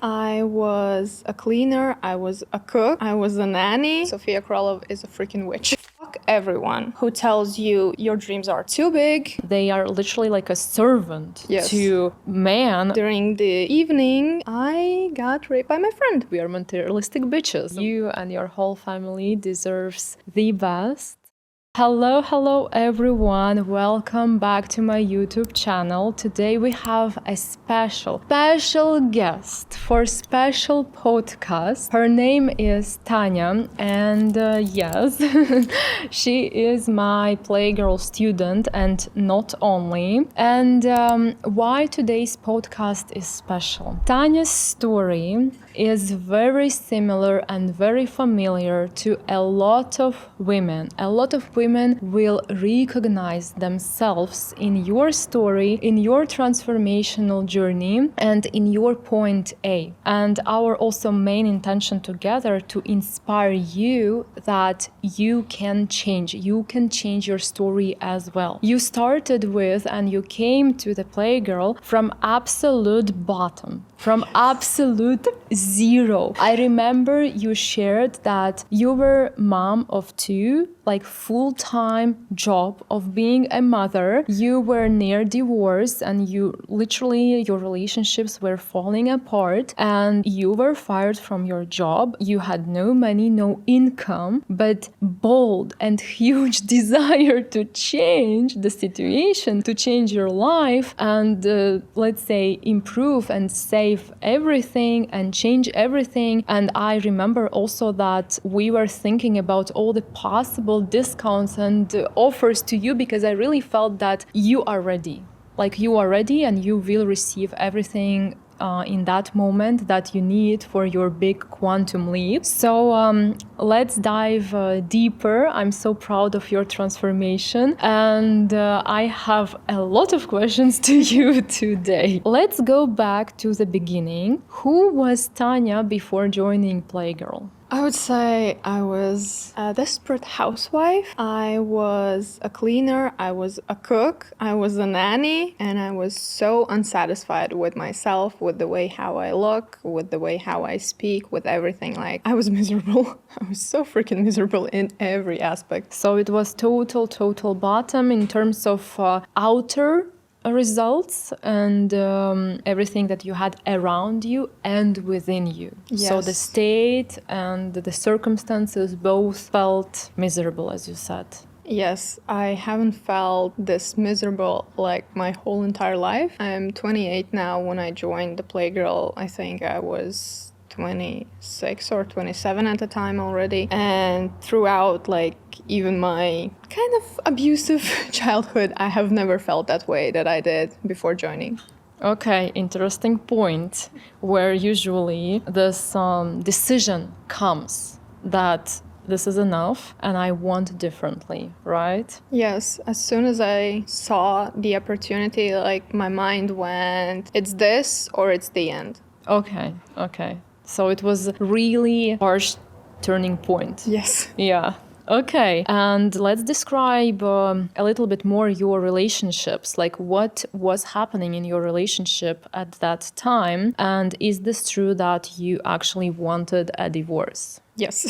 I was a cleaner, I was a cook, I was a nanny. Sofia Kralow is a freaking witch. Fuck everyone who tells you your dreams are too big. They are literally like a servant Yes. to man. During the evening, I got raped by my friend. We are materialistic bitches. You and your whole family deserves the best. Hello everyone, welcome back to my YouTube channel. Today we have a special guest for special podcast. Her name is Tanya, and yes, she is my Playgirl student, and not only. And why today's podcast is special? Tanya's story is very similar and very familiar to a lot of women. A lot of women will recognize themselves in your story, in your transformational journey, and in your point A. And our also main intention together to inspire you that you can change your story as well. You started with and you came to the Playgirl from absolute bottom, from absolute zero. I remember you shared that you were mom of two, like full-time job of being a mother. You were near divorce and your relationships were falling apart and you were fired from your job. You had no money, no income, but bold and huge desire to change the situation, to change your life and let's say improve and save everything and change everything. And I remember also that we were thinking about all the possible discounts and offers to you because I really felt that you are ready. Like you are ready and you will receive everything in that moment that you need for your big quantum leap. So let's dive deeper. I'm so proud of your transformation and I have a lot of questions to you today. Let's go back to the beginning. Who was Tanya before joining Playgirl? I would say I was a desperate housewife. I was a cleaner, I was a cook, I was a nanny, and I was so unsatisfied with myself, with the way how I look, with the way how I speak, with everything. Like, I was miserable. I was so freaking miserable in every aspect. So it was total bottom in terms of outer results and everything that you had around you and within you. Yes. So the state and the circumstances both felt miserable, as you said. Yes, I haven't felt this miserable like my whole entire life. I'm 28 now. When I joined the Playgirl, I think I was 26 or 27 at the time already. And throughout like even my kind of abusive childhood, I have never felt that way that I did before joining. Okay, interesting point where usually this decision comes that this is enough and I want differently, right? Yes, as soon as I saw the opportunity, like my mind went, it's this or it's the end. Okay. So it was really harsh turning point. Yes. Yeah. Okay. And let's describe a little bit more your relationships. Like what was happening in your relationship at that time? And is this true that you actually wanted a divorce? Yes.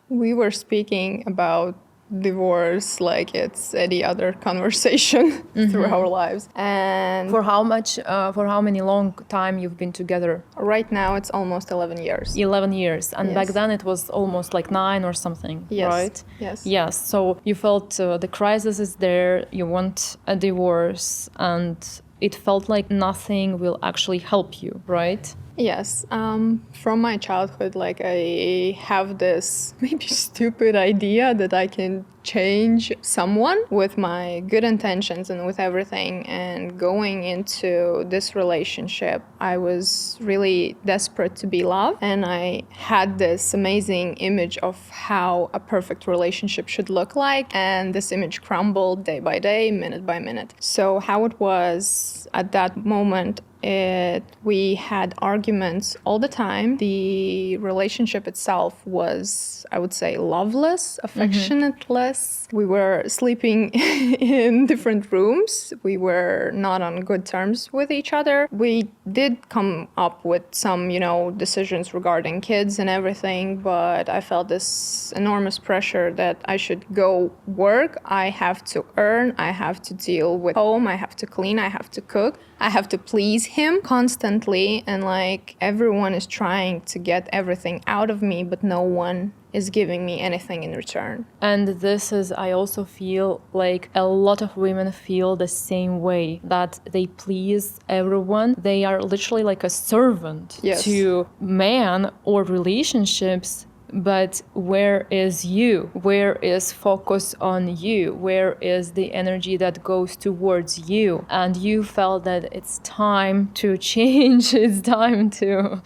We were speaking about divorce like it's any other conversation through our lives. And For how many long time you've been together? right now it's almost 11 years. 11 years. And Yes. back then it was almost like 9 or something, Yes. right? Yes. Yes. So you felt the crisis is there, you want a divorce, and it felt like nothing will actually help you, right? Yes, from my childhood, like I have this maybe stupid idea that I can change someone with my good intentions and with everything. And going into this relationship, I was really desperate to be loved. And I had this amazing image of how a perfect relationship should look like. And this image crumbled day by day, minute by minute. So how it was at that moment, We had arguments all the time. The relationship itself was, I would say, loveless, affectionateless. We were sleeping in different rooms. We were not on good terms with each other. We did come up with some, decisions regarding kids and everything, but I felt this enormous pressure that I should go work. I have to earn. I have to deal with home. I have to clean. I have to cook. I have to please him constantly. And like everyone is trying to get everything out of me, but no one is giving me anything in return. And this is, I also feel like a lot of women feel the same way, that they please everyone. They are literally like a servant to man or relationships. But where is you? Where is focus on you? Where is the energy that goes towards you? And you felt that it's time to change. It's time to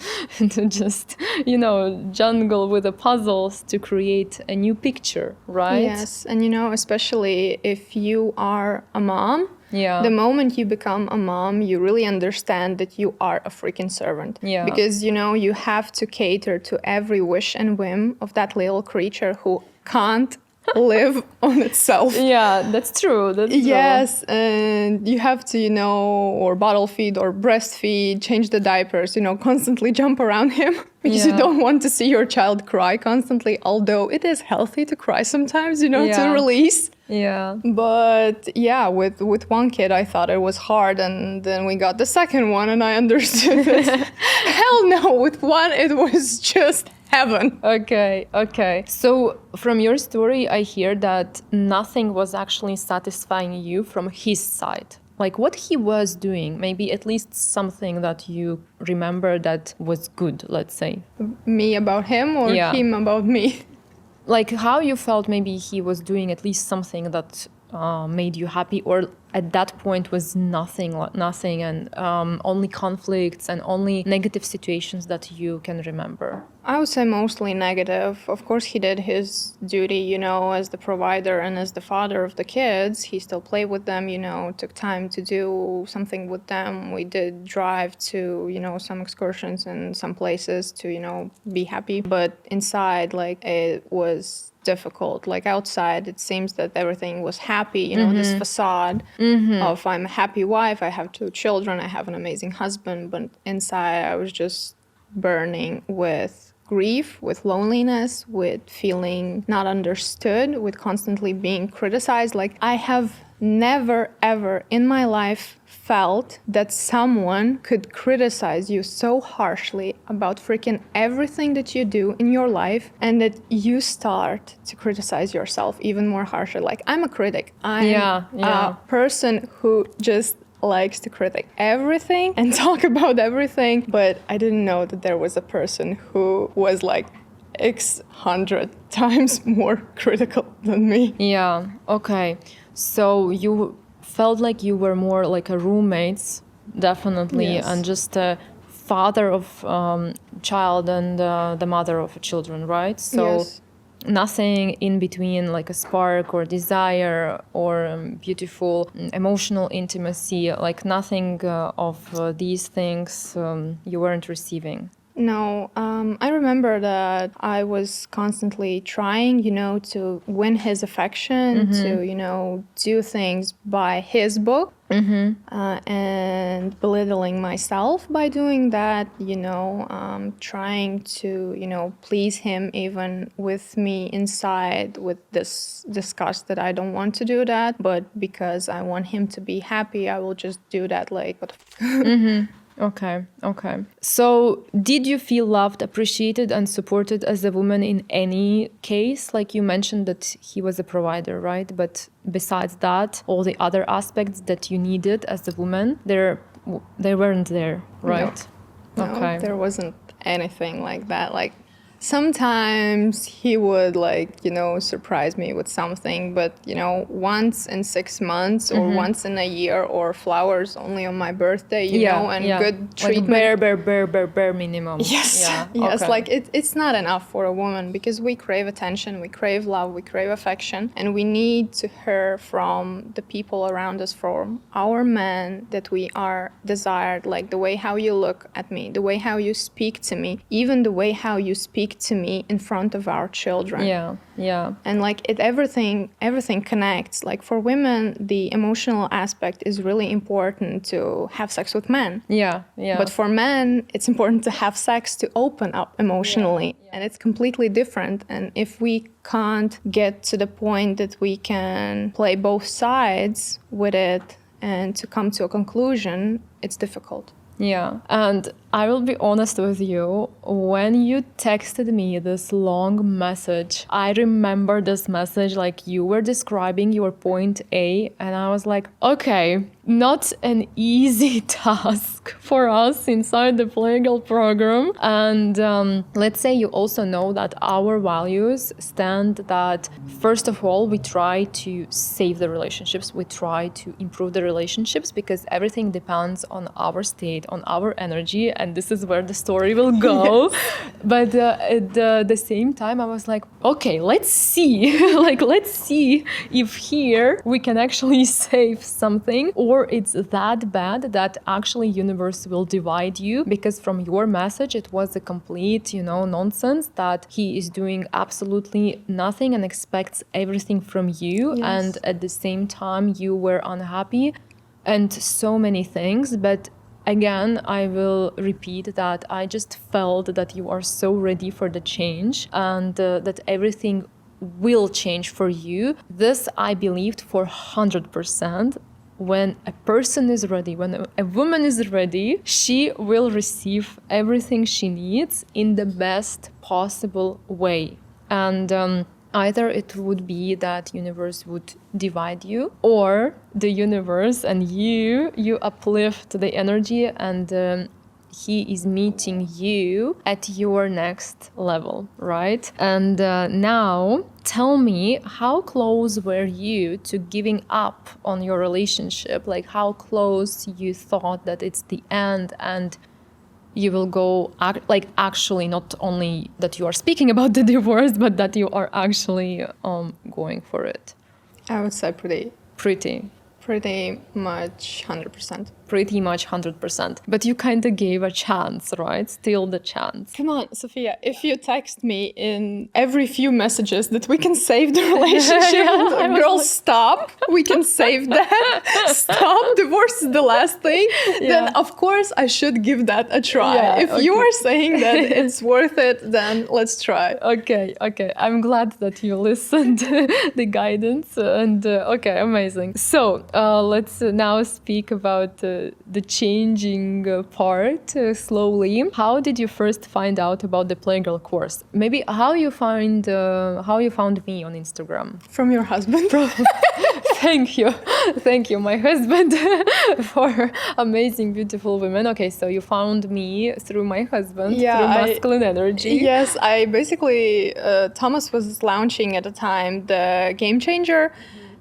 just, jungle with the puzzles to create a new picture, right? Yes. And, especially if you are a mom, yeah. The moment you become a mom, you really understand that you are a freaking servant. Yeah. Because, you have to cater to every wish and whim of that little creature who can't live on itself. Yeah, that's true. Yes, and you have to, or bottle feed or breastfeed, change the diapers, constantly jump around him because you don't want to see your child cry constantly, although it is healthy to cry sometimes, to release. Yeah. But yeah, with one kid, I thought it was hard, and then we got the second one, and I understood that. Hell no, with one, it was just heaven. Okay. So from your story, I hear that nothing was actually satisfying you from his side. Like what he was doing, maybe at least something that you remember that was good, let's say. Me about him or him about me? Like how you felt maybe he was doing at least something that made you happy, or at that point was nothing and only conflicts and only negative situations that you can remember? I would say mostly negative. Of course, he did his duty, as the provider and as the father of the kids. He still played with them, took time to do something with them. We did drive to, some excursions and some places to, be happy. But inside, like, it was difficult. Like outside, it seems that everything was happy, this facade of I'm a happy wife, I have 2 children, I have an amazing husband. But inside, I was just burning with grief, with loneliness, with feeling not understood, with constantly being criticized. Like I have never, ever in my life felt that someone could criticize you so harshly about freaking everything that you do in your life, and that you start to criticize yourself even more harshly. Like I'm a critic. I'm a person who just likes to critic everything and talk about everything, but I didn't know that there was a person who was like X 100 times more critical than me. Yeah, okay. So you felt like you were more like a roommates, definitely, and just a father of child and the mother of children, right? So nothing in between, like a spark or desire or beautiful emotional intimacy, like nothing of these things you weren't receiving. No, I remember that I was constantly trying, to win his affection, to, do things by his book, and belittling myself by doing that, trying to, please him even with me inside with this disgust that I don't want to do that, but because I want him to be happy, I will just do that, like, what the Okay. So did you feel loved, appreciated, and supported as a woman in any case? Like you mentioned that he was a provider, right? But besides that, all the other aspects that you needed as a woman, they weren't there, right? No, okay. There wasn't anything like that. Like Sometimes he would surprise me with something, but once in 6 months or once in a year, or flowers only on my birthday, and good treatment. Like bare minimum. Yes. Yeah. Yes. Okay. Like it's not enough for a woman, because we crave attention, we crave love, we crave affection, and we need to hear from the people around us, from our men, that we are desired. Like the way how you look at me, the way how you speak to me, even the way how you speak to me in front of our children. Yeah. And everything connects. Like for women, the emotional aspect is really important to have sex with men. Yeah. But for men, it's important to have sex to open up emotionally. And it's completely different. And if we can't get to the point that we can play both sides with it and to come to a conclusion, it's difficult. Yeah. And I will be honest with you, when you texted me this long message, I remember this message like you were describing your point A, and I was like, okay, not an easy task for us inside the Playgirl program. And let's say you also know that our values stand that, first of all, we try to save the relationships, we try to improve the relationships, because everything depends on our state, on our energy, and this is where the story will go. Yes. But at the same time, I was like, okay, let's see. Let's see if here we can actually save something, or it's that bad that actually universe will divide you, because from your message, it was a complete, nonsense that he is doing absolutely nothing and expects everything from you. Yes. And at the same time, you were unhappy and so many things. But again, I will repeat that I just felt that you are so ready for the change, and that everything will change for you. This I believed for 100%. When a person is ready, when a woman is ready, she will receive everything she needs in the best possible way. And either it would be that universe would divide you, or the universe and you uplift the energy, and he is meeting you at your next level, right? And now tell me, how close were you to giving up on your relationship? Like how close you thought that it's the end and you will go, actually not only that you are speaking about the divorce, but that you are actually going for it? I would say pretty much 100%. Pretty much 100%. But you kind of gave a chance, right? Still the chance. Come on, Sofia, if you text me in every few messages that we can save the relationship, girl, stop, we can save that, stop, divorce is the last thing, then of course I should give that a try. If you are saying that it's worth it, then let's try. Okay. I'm glad that you listened the guidance, and okay, amazing. So let's now speak about the changing part slowly. How did you first find out about the Playgirl course? Maybe how you found me on Instagram? From your husband. Thank you, my husband, for amazing, beautiful women. Okay, so you found me through my husband, through masculine energy. Yes, I basically, Thomas was launching at the time the Game Changer.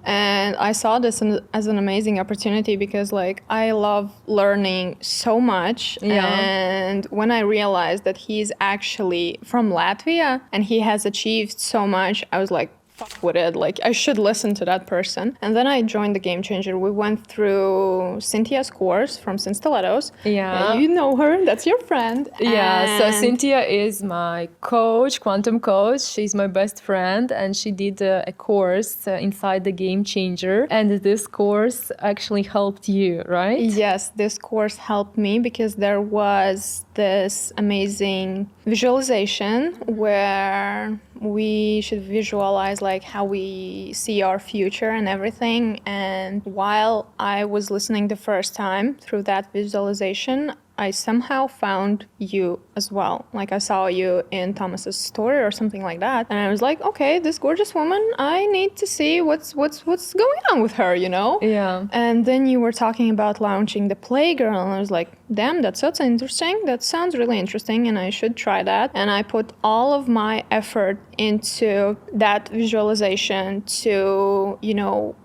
And I saw this as an amazing opportunity, because I love learning so much. And when I realized that he's actually from Latvia and he has achieved so much, I was like, fuck with it. I should listen to that person. And then I joined the Game Changer. We went through Cynthia's course from Sin Stilettos. Yeah. You know her. That's your friend. Yeah. So Cynthia is my coach, quantum coach. She's my best friend. And she did a course inside the Game Changer. And this course actually helped you, right? Yes, this course helped me, because there was this amazing visualization where we should visualize how we see our future and everything. And while I was listening the first time through that visualization, I somehow found you as well. I saw you in Thomas's story or something like that, and I was like, okay, this gorgeous woman, I need to see what's going on with her, Yeah. And then you were talking about launching the Playgirl, and I was like, damn, that sounds interesting. That sounds really interesting and I should try that. And I put all of my effort into that visualization to,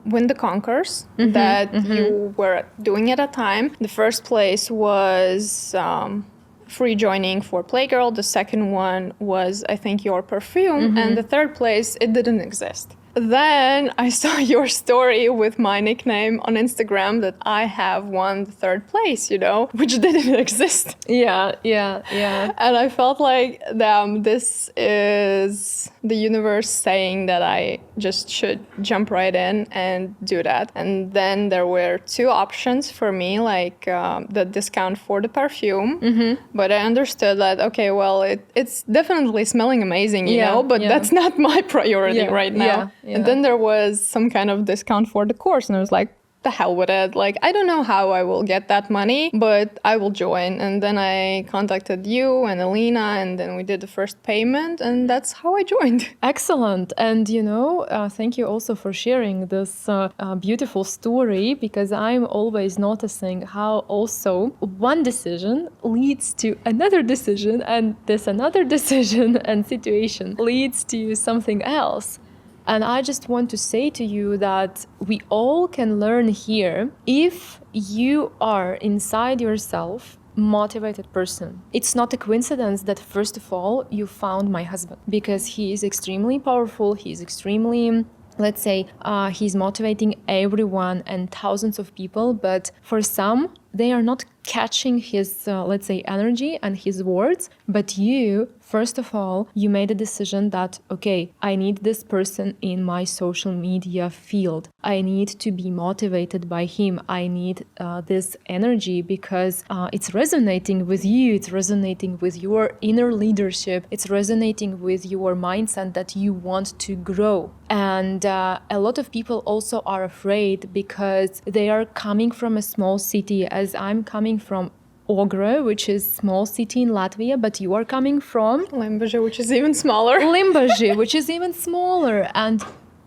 win the conquers that you were doing at a time. The first place was free joining for Playgirl. The second one was, I think, your perfume. And the third place, it didn't exist. Then I saw your story with my nickname on Instagram that I have won the third place, which didn't exist. Yeah. And I felt like, damn, this is the universe saying that I just should jump right in and do that. And then there were two options for me, like the discount for the perfume. But I understood that, okay, well, it's definitely smelling amazing, but that's not my priority right now. And then there was some kind of discount for the course. And I was like, the hell with it. Like, I don't know how I will get that money, but I will join. And then I contacted you and Alina, and then we did the first payment, and that's how I joined. Excellent. And, thank you also for sharing this beautiful story, because I'm always noticing how also one decision leads to another decision, and this another decision and situation leads to something else. And I just want to say to you that we all can learn here if you are inside yourself motivated person. It's not a coincidence that first of all you found my husband, because he is extremely powerful, he's extremely, let's say, he's motivating everyone and thousands of people, but for some they are not catching his, let's say, energy and his words. But you, first of all, you made a decision that, okay, I need this person in my social media field. I need to be motivated by him. I need this energy because it's resonating with you. It's resonating with your inner leadership. It's resonating with your mindset that you want to grow. And a lot of people also are afraid because they are coming from a small city, as I'm coming from Ogre, which is small city in Latvia, but you are coming from Limbaži, which is even smaller. Limbaži, which is even smaller. And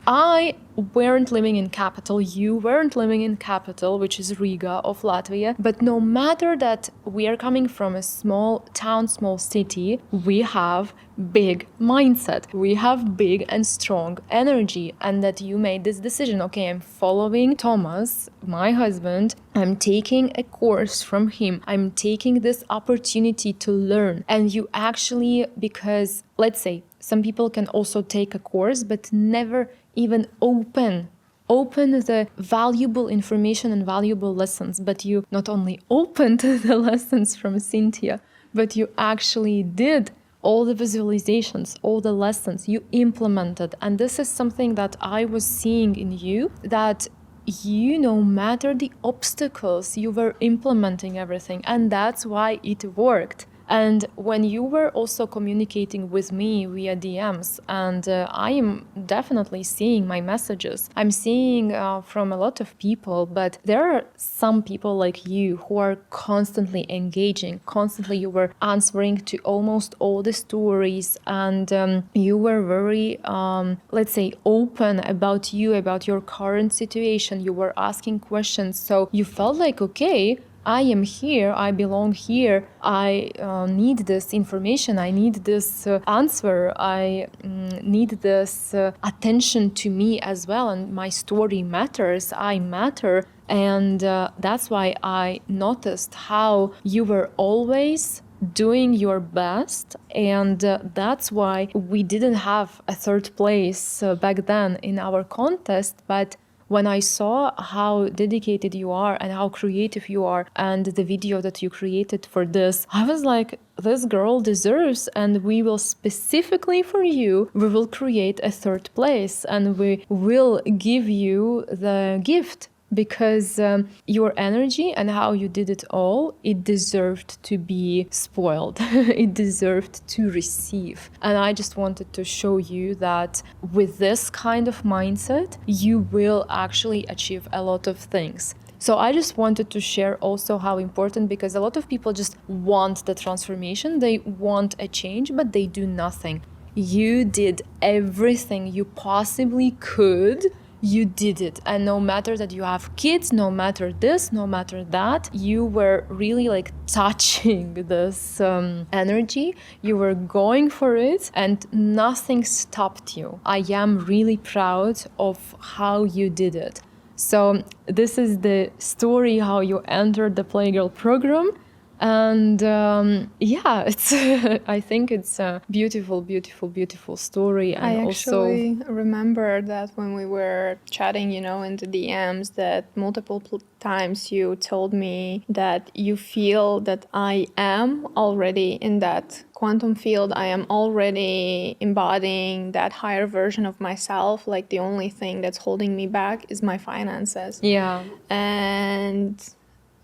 I weren't living in capital, you weren't living in capital, which is Riga of Latvia. But no matter that we are coming from a small town, small city, we have big mindset. We have big and strong energy. And that you made this decision, okay, I'm following Thomas, my husband, I'm taking a course from him, I'm taking this opportunity to learn. And you actually, because let's say some people can also take a course but never even open the valuable information and valuable lessons. But you not only opened the lessons from Cynthia, but you actually did all the visualizations, all the lessons you implemented. And this is something that I was seeing in you, that you, no matter the obstacles, you were implementing everything. And that's why it worked. And when you were also communicating with me via DMs, and I am definitely seeing my messages, I'm seeing from a lot of people, but there are some people like you who are constantly engaging, constantly you were answering to almost all the stories, and you were very, let's say, open about you, about your current situation. You were asking questions, so you felt like, okay, I am here, I belong here, I need this information, I need this answer, I need this attention to me as well, and my story matters, I matter. And that's why I noticed how you were always doing your best, and that's why we didn't have a third place back then in our contest. But when I saw how dedicated you are and how creative you are, and the video that you created for this, I was like, this girl deserves, and we will specifically for you, we will create a third place and we will give you the gift. Because your energy and how you did it all, it deserved to be spoiled. It deserved to receive. And I just wanted to show you that with this kind of mindset, you will actually achieve a lot of things. So I just wanted to share also how important, because a lot of people just want the transformation, they want a change, but they do nothing. You did everything you possibly could you did it. And no matter that you have kids, no matter this, no matter that, you were really like touching this energy. You were going for it and nothing stopped you. I am really proud of how you did it. So this is the story how you entered the Playgirl program. And it's I think it's a beautiful, beautiful, beautiful story. And I also actually remember that when we were chatting, in the DMs, that multiple times you told me that you feel that I am already in that quantum field. I am already embodying that higher version of myself. Like the only thing that's holding me back is my finances. yeah. And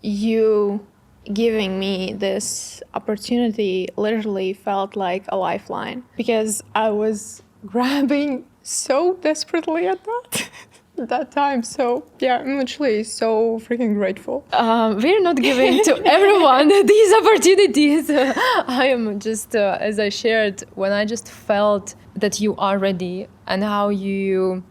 you giving me this opportunity literally felt like a lifeline, because I was grabbing so desperately at that at that time. So yeah, I'm literally so freaking grateful. We're not giving to everyone these opportunities. I am just, as I shared, when I just felt that you are ready and how you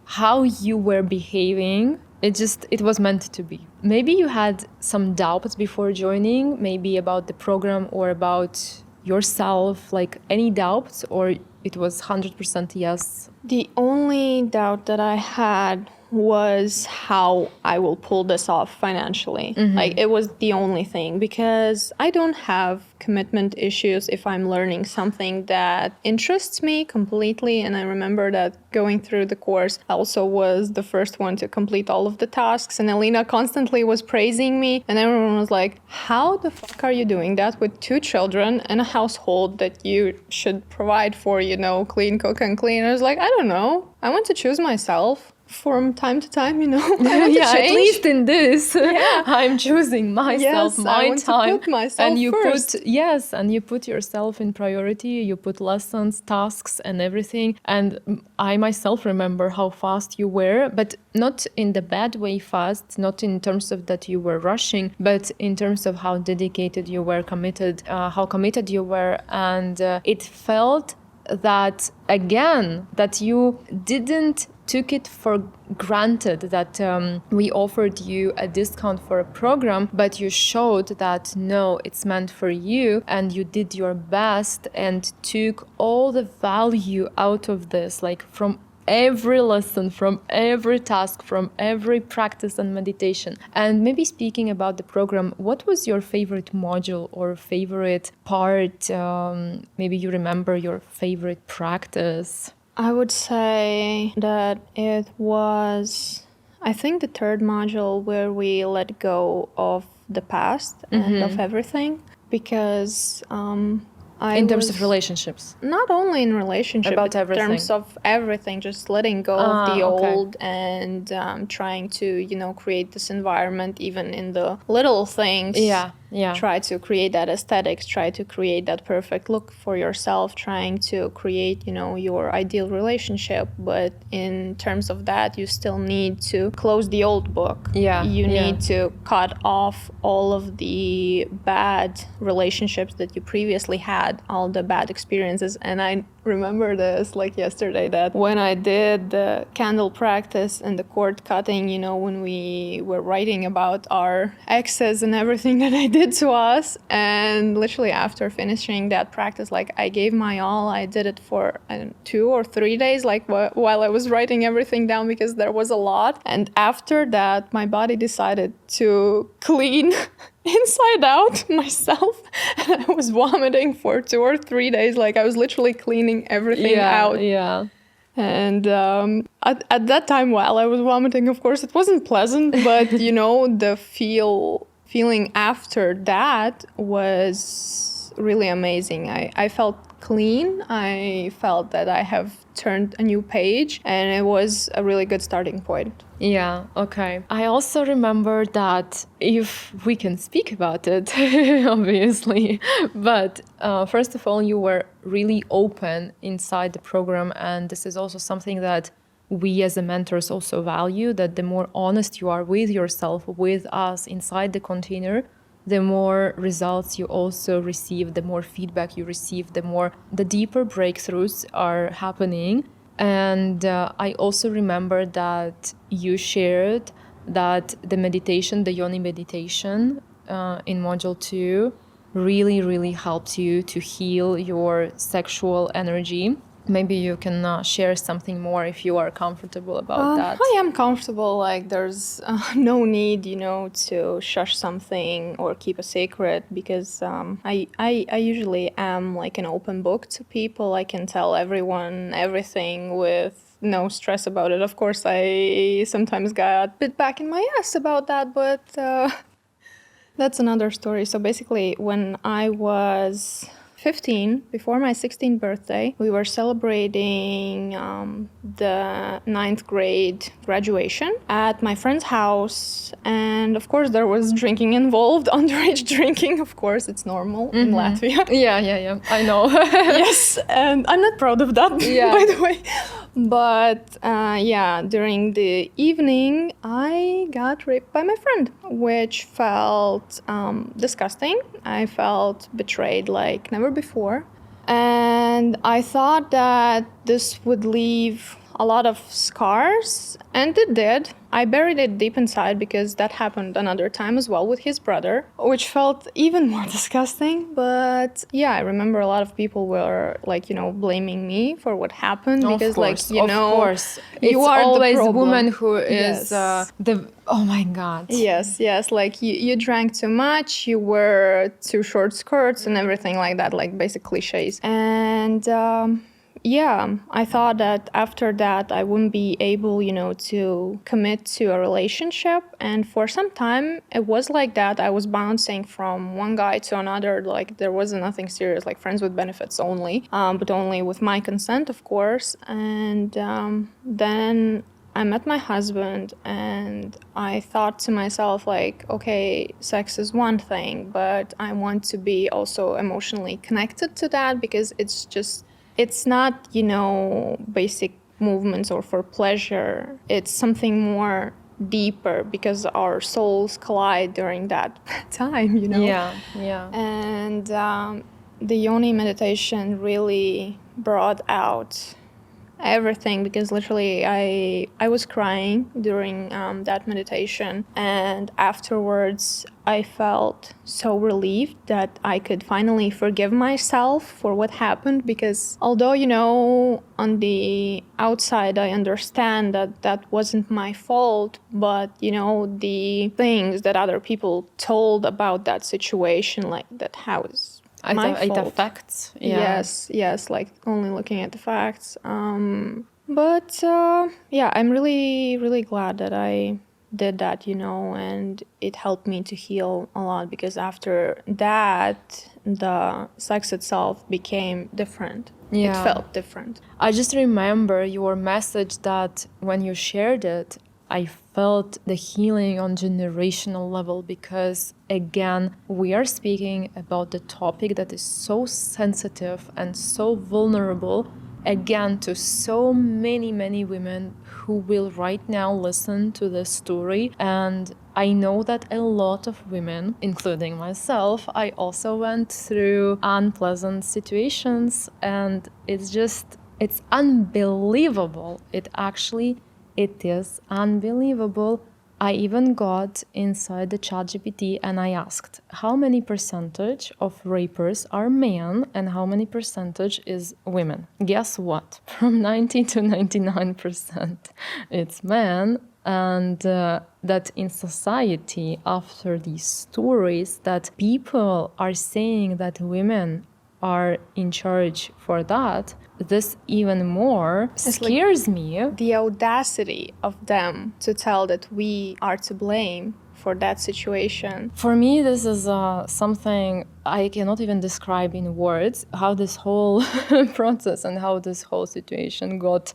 were behaving, it was meant to be. Maybe you had some doubts before joining, maybe about the program or about yourself, like any doubts, or it was 100% yes? The only doubt that I had was how I will pull this off financially. Like, it was the only thing, because I don't have commitment issues if I'm learning something that interests me completely. And I remember that going through the course, I also was the first one to complete all of the tasks, and Elena constantly was praising me, and everyone was like, how the fuck are you doing that with 2 children and a household that you should provide for, clean, cook, and clean? I was like, I don't know. I want to choose myself. From time to time, yeah, at least in this, I'm choosing myself, yes, my I want time, to put myself and you first. and you put yourself in priority. You put lessons, tasks, and everything. And I myself remember how fast you were, but not in the bad way fast, not in terms of that you were rushing, but in terms of how dedicated you were, how committed you were, and it felt that again that you didn't took it for granted that we offered you a discount for a program, but you showed that no, it's meant for you, and you did your best and took all the value out of this, like from every lesson, from every task, from every practice and meditation. And maybe speaking about the program, what was your favorite module or favorite part? Maybe you remember your favorite practice. I would say that it was, I think, the 3rd module where we let go of the past and of everything, because in terms of relationships, not only in relationship, about in everything. terms of everything, just letting go of the okay. old and trying to create this environment even in the little things. Try to create that aesthetics, try to create that perfect look for yourself, trying to create your ideal relationship. But in terms of that, you still need to close the old book. You need to cut off all of the bad relationships that you previously had, all the bad experiences. And I remember this like yesterday, that when I did the candle practice and the cord cutting, when we were writing about our exes and everything that I did to us, and literally after finishing that practice, like, I gave my all. I did it for 2 or 3 days, like while I was writing everything down, because there was a lot. And after that, my body decided to clean inside out myself, and I was vomiting for 2 or 3 days. Like, I was literally cleaning everything out. And at that time, while I was vomiting, of course, it wasn't pleasant, but the feeling after that was really amazing. I felt clean. I felt that I have turned a new page, and it was a really good starting point. Yeah, okay. I also remember that, if we can speak about it, obviously, but first of all, you were really open inside the program, and this is also something that we as a mentors also value, that the more honest you are with yourself, with us inside the container, the more results you also receive, the more feedback you receive, the deeper breakthroughs are happening. And I also remember that you shared that the meditation, the yoni meditation in module 2, really, really helps you to heal your sexual energy. Maybe you can share something more if you are comfortable about that. I am comfortable. Like, there's no need, to shush something or keep a secret, because I usually am like an open book to people. I can tell everyone everything with no stress about it. Of course, I sometimes got bit back in my ass about that, but that's another story. So basically, when I was 15, before my 16th birthday, we were celebrating the 9th grade graduation at my friend's house. And of course, there was drinking involved, underage drinking. Of course, it's normal in Latvia. Yeah. I know. Yes, and I'm not proud of that, by the way. But during the evening, I got raped by my friend, which felt disgusting. I felt betrayed like never before. And I thought that this would leave a lot of scars, and it did. I buried it deep inside because that happened another time as well with his brother, which felt even more disgusting. But yeah, I remember a lot of people were like, blaming me for what happened, because course. you are always the the woman who is Yes. oh my God. Yes, like you drank too much, you wear too short skirts and everything like that, like basic cliches. And I thought that after that I wouldn't be able, to commit to a relationship. And for some time it was like that. I was bouncing from one guy to another, like there wasn't nothing serious, like friends with benefits only, but only with my consent, of course. And then I met my husband, and I thought to myself, like, okay, sex is one thing, but I want to be also emotionally connected to that, because it's not, basic movements or for pleasure. It's something more deeper, because our souls collide during that time, Yeah. And the yoni meditation really brought out everything, because literally I was crying during that meditation, and afterwards I felt so relieved that I could finally forgive myself for what happened, because although on the outside I understand that that wasn't my fault, but the things that other people told about that situation, like that house, It affects. Yeah. Yes, like only looking at the facts. But I'm really, really glad that I did that, and it helped me to heal a lot, because after that, the sex itself became different. Yeah. It felt different. I just remember your message that when you shared it, I felt the healing on generational level, because again, we are speaking about the topic that is so sensitive and so vulnerable, again, to so many women who will right now listen to this story. And I know that a lot of women, including myself, I also went through unpleasant situations, and it's unbelievable. It is unbelievable. I even got inside the ChatGPT and I asked how many percentage of rapers are men and how many percentage is women. Guess what? From 90 to 99% it's men. And that in society, after these stories, that people are saying that women are in charge for that, this even more scares me. The audacity of them to tell that we are to blame for that situation. For me, this is something I cannot even describe in words, how this whole process and how this whole situation got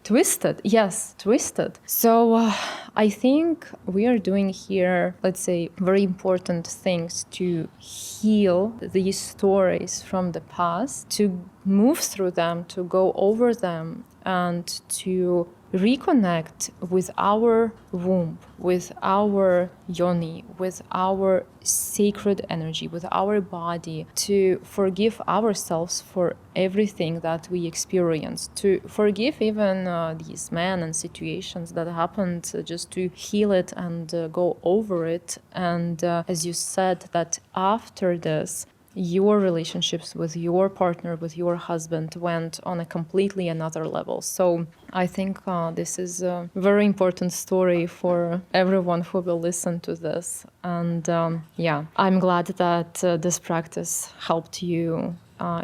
twisted. Yes, twisted. So I think we are doing here, let's say, very important things to heal these stories from the past, to move through them, to go over them, and to reconnect with our womb, with our yoni, with our sacred energy, with our body, to forgive ourselves for everything that we experienced, to forgive even these men and situations that happened, just to heal it and go over it. And as you said, that after this, your relationships with your partner, with your husband, went on a completely another level. So I think this is a very important story for everyone who will listen to this. And I'm glad that this practice helped you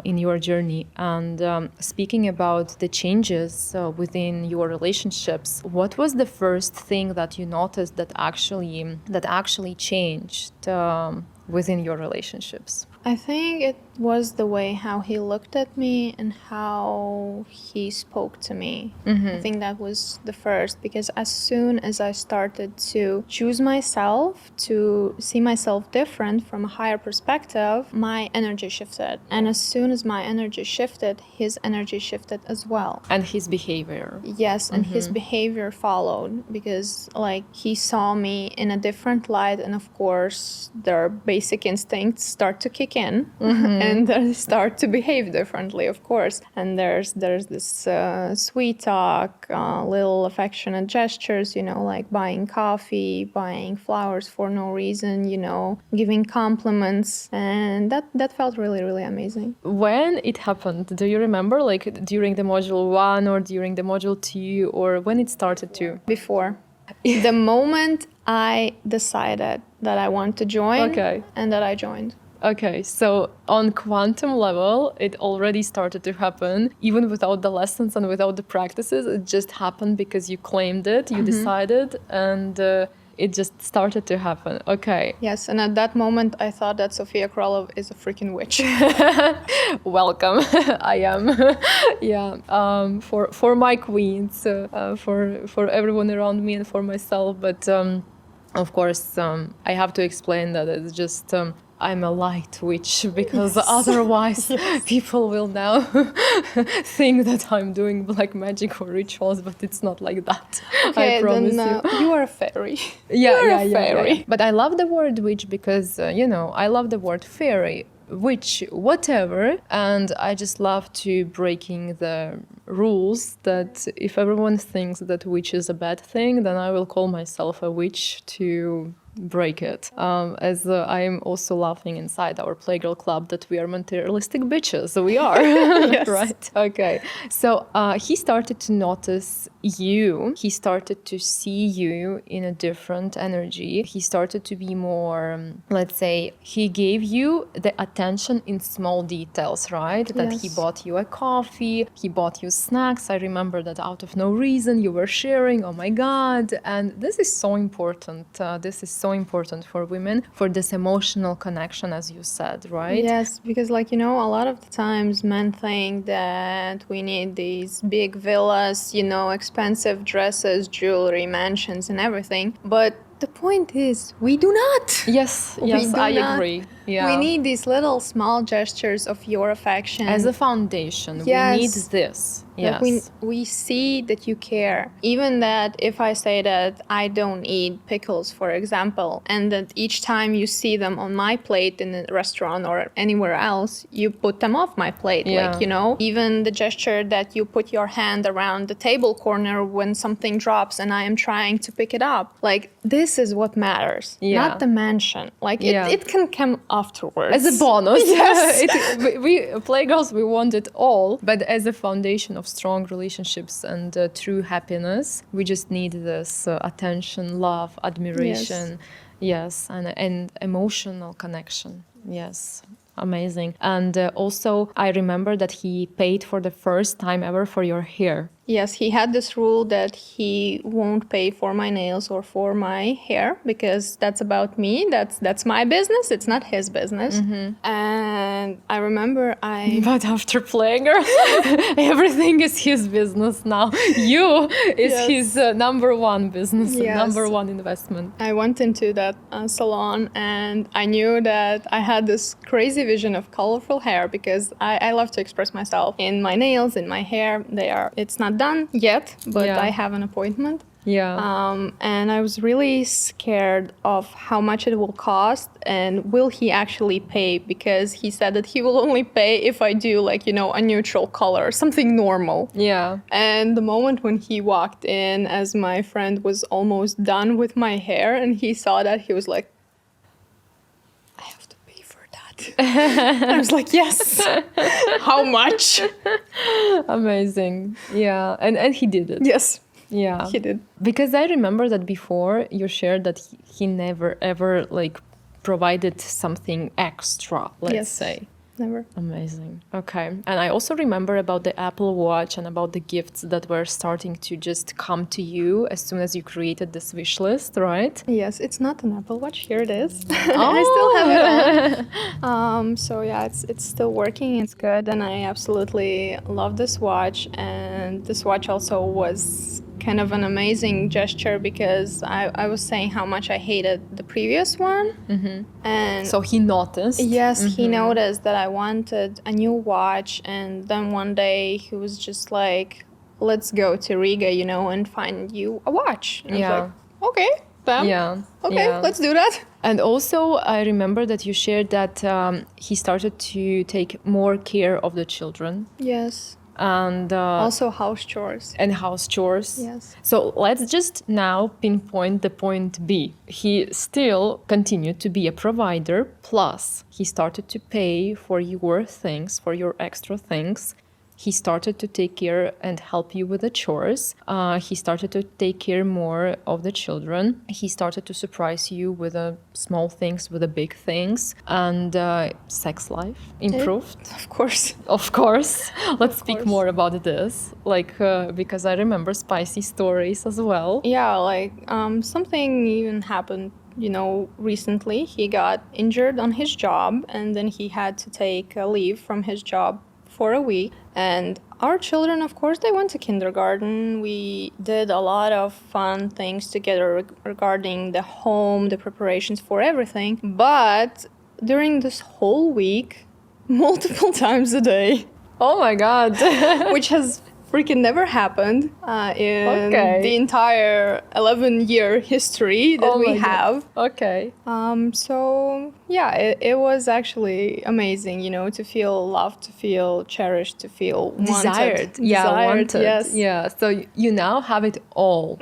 in your journey. And speaking about the changes within your relationships, what was the first thing that you noticed that actually changed within your relationships? I think it was the way how he looked at me and how he spoke to me. I think that was the first, because as soon as I started to choose myself, to see myself different from a higher perspective, my energy shifted. And as soon as my energy shifted, his energy shifted as well. And his behavior. Yes, and his behavior followed, because like he saw me in a different light, and of course their basic instincts start to kick in. And they start to behave differently, of course. And there's this sweet talk, little affectionate gestures, like buying coffee, buying flowers for no reason, giving compliments. And that felt really, really amazing. When it happened, do you remember, like during the module 1 or during the module 2, or when it started to? Before. The moment I decided that I want to join, and that I joined. Okay, so on quantum level, it already started to happen, even without the lessons and without the practices. It just happened because you claimed it, you decided, and it just started to happen. Okay. Yes, and at that moment, I thought that Sofia Kralow is a freaking witch. Welcome, I am. For my queens, for everyone around me and for myself. But of course, I have to explain that it's just I'm a light witch, because otherwise people will now think that I'm doing black magic or rituals, but it's not like that. Okay, I promise then, you are a fairy. Yeah. But I love the word witch because, I love the word fairy, witch, whatever. And I just love to breaking the rules that if everyone thinks that witch is a bad thing, then I will call myself a witch to break it. As I am also laughing inside our Playgirl club that we are materialistic bitches. So we are. Yes. Right? Okay. So he started to notice you. He started to see you in a different energy. He started to be more, let's say, he gave you the attention in small details, right? That he bought you a coffee, he bought you snacks. I remember that out of no reason you were sharing. Oh my God. And this is so important. This is so important for women, for this emotional connection, as you said, right? Yes, because a lot of the times men think that we need these big villas, expensive dresses, jewelry, mansions and everything. But the point is, we do not. Yes, I agree. Yeah. We need these little small gestures of your affection. As a foundation, yes. We need this. Yes. We see that you care. Even that if I say that I don't eat pickles, for example, and that each time you see them on my plate in a restaurant or anywhere else, you put them off my plate. Yeah. Even the gesture that you put your hand around the table corner when something drops and I am trying to pick it up. This is what matters, not the mansion. It can come afterwards. As a bonus. Yes. We Playgirls, we want it all, but as a foundation of strong relationships and true happiness, we just need this attention, love, admiration, yes, and emotional connection. Yes. Amazing. And also, I remember that he paid for the first time ever for your hair. Yes, he had this rule that he won't pay for my nails or for my hair because that's about me. That's my business. It's not his business. Mm-hmm. And I remember But after Playgirl, everything is his business now. You is his number one business, number one investment. I went into that salon and I knew that I had this crazy vision of colorful hair because I love to express myself in my nails, in my hair. It's not done yet, but Yeah. I have an appointment. Yeah. And I was really scared of how much it will cost and will he actually pay, because he said that he will only pay if I do like, you know, a neutral color, something normal. Yeah. And the moment when he walked in, as my friend was almost done with my hair and he saw that, he was like, I have to pay for that. I was like, yes. How much? Amazing. Yeah. And he did it. Yes, Yeah. he did. Because I remember that before you shared that he never ever like provided something extra, let's Yes. say. Never. Amazing. Okay. And I also remember about the Apple Watch and about the gifts that were starting to just come to you as soon as you created this wish list, right? Yes, it's not an Apple Watch. Here it is. I still have it on. So yeah, it's still working. It's good, and I absolutely love this watch. And this watch also was kind of an amazing gesture, because I was saying how much I hated the previous one, and So he noticed. yes, he noticed that I wanted a new watch, and then one day he was just like, let's go to Riga, you know, and find you a watch. And I Yeah. was like, okay, then. Yeah. Okay, Yeah. let's do that. And also, I remember that you shared that he started to take more care of the children Yes. and Also house chores. and house chores. Yes. So let's just now pinpoint the point B. He still continued to be a provider, plus he started to pay for your things, for your extra things. He started to take care and help you with the chores. He started to take care more of the children. He started to surprise you with the small things, with the big things. And sex life improved. Of course. Of course. Let's speak course. more about this, like because I remember spicy stories as well. Yeah, like something even happened, you know, recently. He got injured on his job, and then he had to take a leave from his job for a week. And our children, of course, they went to kindergarten. We did a lot of fun things together regarding the home, the preparations for everything. But during this whole week, multiple times a day, Oh my God. which has freaking never happened in Okay. the entire 11-year history that Oh my we God. have. Okay. So yeah, it was actually amazing, you know, to feel loved, to feel cherished, to feel Desired. wanted. Yeah, wanted. Yes. Yeah. So you now have it all.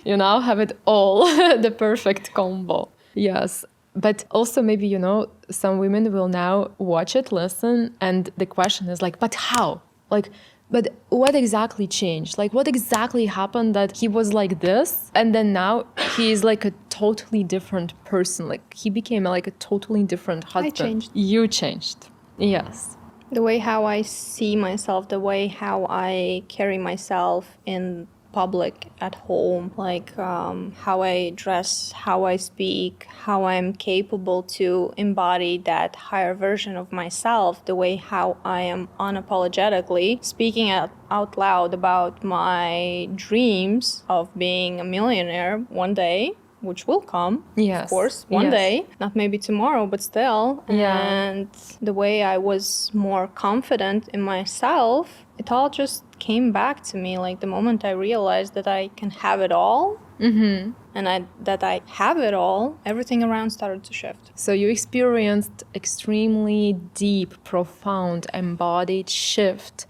You now have it all. The perfect combo. Yes. But also maybe, you know, some women will now watch it, listen, and the question is like, but how? Like, but what exactly changed? Like, what exactly happened that he was like this, and then now he is like a totally different person? Like, he became like a totally different husband. changed. You changed. Yes. The way how I see myself, the way how I carry myself in public, at home, like how I dress, how I speak, how I'm capable to embody that higher version of myself, the way how I am unapologetically speaking out loud about my dreams of being a millionaire one day, which will come, Yes. of course, one Yes. day, not maybe tomorrow, but still. Yeah. And the way I was more confident in myself, it all just came back to me. Like the moment I realized that I can have it all, and that I have it all, everything around started to shift. So you experienced extremely deep, profound, embodied shift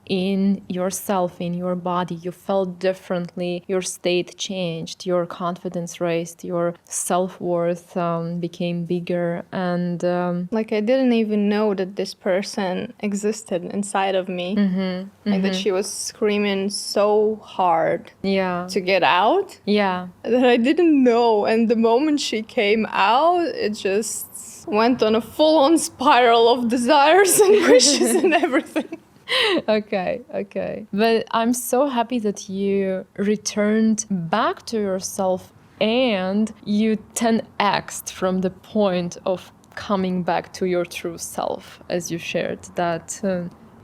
in yourself, in your body. You felt differently, your state changed, your confidence raised, your self-worth became bigger, and Like I didn't even know that this person existed inside of me. Like that she was screaming so hard yeah, to get out yeah. that I didn't know. And the moment she came out, it just went on a full-on spiral of desires and wishes and everything. Okay. But I'm so happy that you returned back to yourself and you 10x'd from the point of coming back to your true self, as you shared that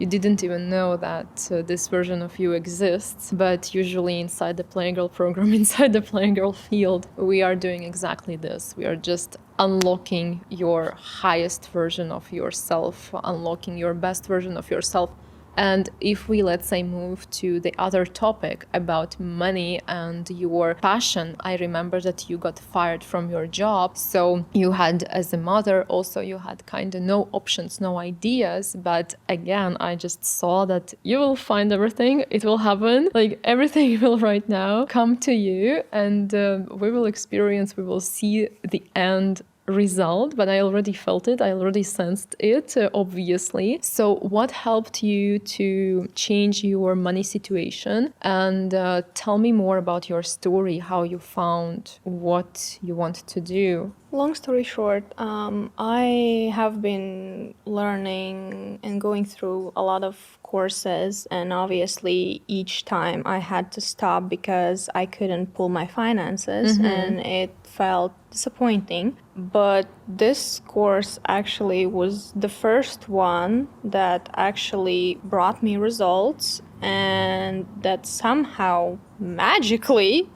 you didn't even know that this version of you exists. But usually inside the Playgirl program, inside the Playgirl field, we are doing exactly this. We are just unlocking your highest version of yourself, unlocking your best version of yourself. And if we, let's say, move to the other topic about money and your passion, I remember that you got fired from your job. So you had, as a mother, also you had kind of no options, no ideas. But again, I just saw that you will find everything. It will happen. Like everything will right now come to you, and we will see the end result. But I already felt it, I already sensed it, obviously. So what helped you to change your money situation? And tell me more about your story, how you found what you want to do. Long story short, I have been learning and going through a lot of courses, and obviously each time I had to stop because I couldn't pull my finances, and it felt disappointing. But this course actually was the first one that actually brought me results, and that somehow magically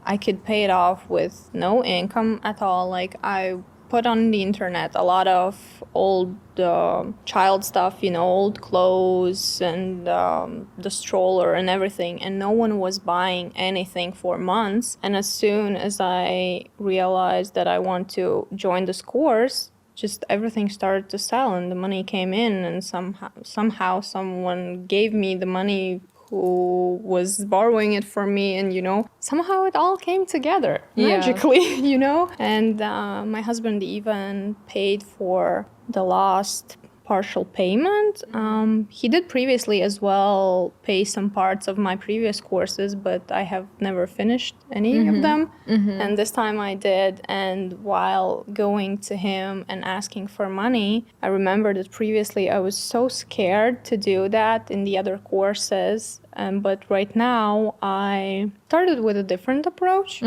I could pay it off with no income at all. Like, I put on the internet a lot of old child stuff, old clothes and the stroller and everything, and no one was buying anything for months. And as soon as I realized that I want to join this course, just everything started to sell and the money came in, and somehow someone gave me the money who was borrowing it from me, and somehow it all came together magically. And my husband even paid for the last partial payment. He did previously as well pay some parts of my previous courses, but I have never finished any of them. And this time I did. And while going to him and asking for money, I remember that previously I was so scared to do that in the other courses. But right now I started with a different approach.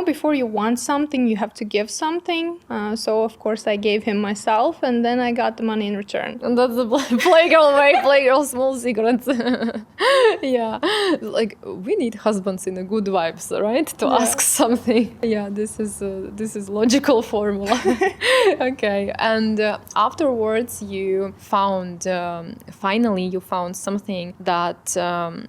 Before you want something, you have to give something. So of course I gave him myself, and then I got the money in return. And that's the Playgirl way, Playgirl small secrets. Yeah, like we need husbands in a good vibes, right? To ask something. Yeah, this is logical formula. Okay, and afterwards you found finally you found something that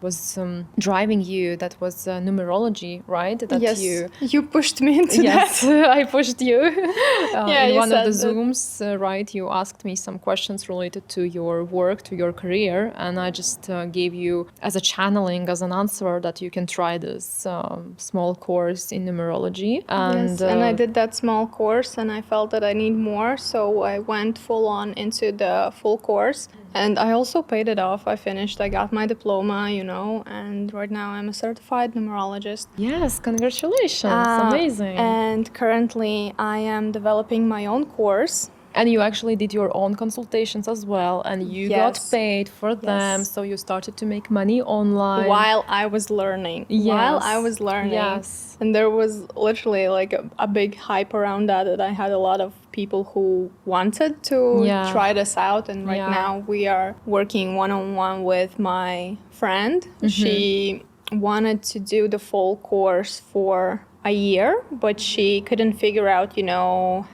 was driving you. That was numerology, right? That yes, you pushed me into yes, that. I pushed you. In one of the that. Zooms, right? You asked me some questions related to your work, to your career, and I just gave you as a channeling, as an answer, that you can try this small course in numerology. And I did that small course, and I felt that I need more, so I went full on into the full course. And I also paid it off. I finished. I got my diploma, and right now I'm a certified numerologist. Yes, congratulations. Amazing. And currently I am developing my own course. And you actually did your own consultations as well, and you got paid for them. So you started to make money online. While I was learning. Yes. And there was literally like a big hype around that I had a lot of people who wanted to try this out. And right now we are working one-on-one with my friend. She wanted to do the full course for a year, but she couldn't figure out,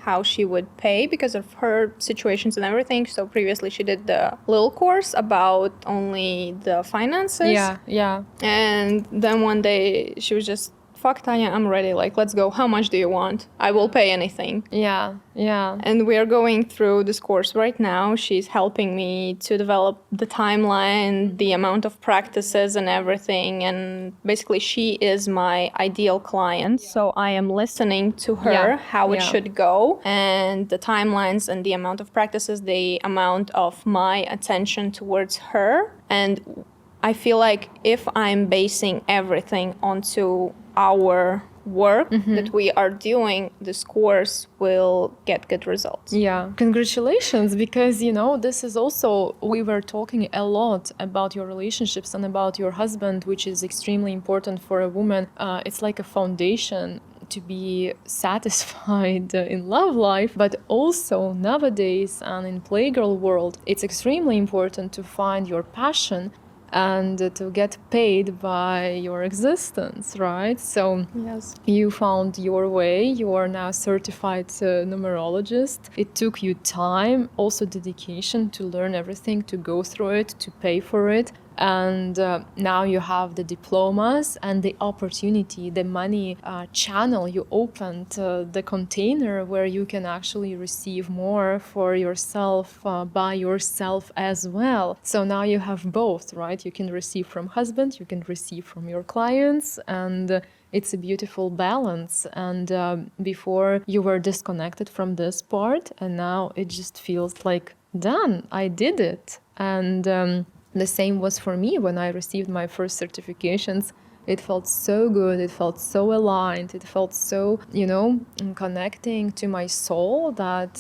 how she would pay because of her situations and everything. So previously she did the little course about only the finances. Yeah. And then one day she was just, fuck, Tanya, I'm ready. Like, let's go. How much do you want? I will pay anything. Yeah. And we are going through this course right now. She's helping me to develop the timeline, the amount of practices and everything. And basically, she is my ideal client. So I am listening to her, how it should go, and the timelines and the amount of practices, the amount of my attention towards her. And I feel like if I'm basing everything onto our work that we are doing, this course will get good results. Yeah, congratulations, because this is also, we were talking a lot about your relationships and about your husband, which is extremely important for a woman. It's like a foundation to be satisfied in love life, but also nowadays and in Playgirl world, it's extremely important to find your passion. and to get paid by your existence, right? So Yes. you found your way. You are now certified numerologist. It took you time, also dedication to learn everything, to go through it, to pay for it. And now you have the diplomas and the opportunity, the money channel. You opened the container where you can actually receive more for yourself, by yourself as well. So now you have both, right? You can receive from husband, you can receive from your clients, and it's a beautiful balance. And before you were disconnected from this part, and now it just feels like done. I did it. And the same was for me when I received my first certifications. It felt so good. It felt so aligned. It felt so, connecting to my soul that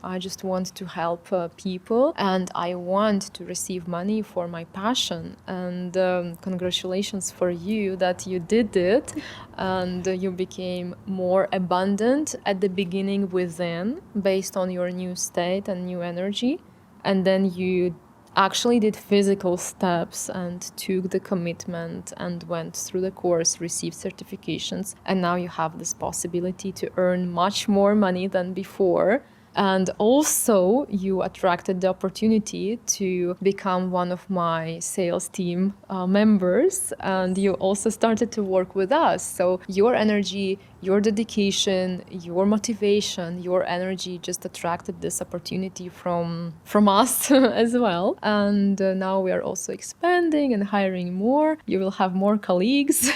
I just want to help people, and I want to receive money for my passion. And congratulations for you that you did it, and you became more abundant at the beginning within, based on your new state and new energy. And then you actually did physical steps and took the commitment and went through the course, received certifications, and now you have this possibility to earn much more money than before. And also you attracted the opportunity to become one of my sales team members, and you also started to work with us. So your energy, your dedication, your motivation, your energy just attracted this opportunity from us as well. And now we are also expanding and hiring more. You will have more colleagues,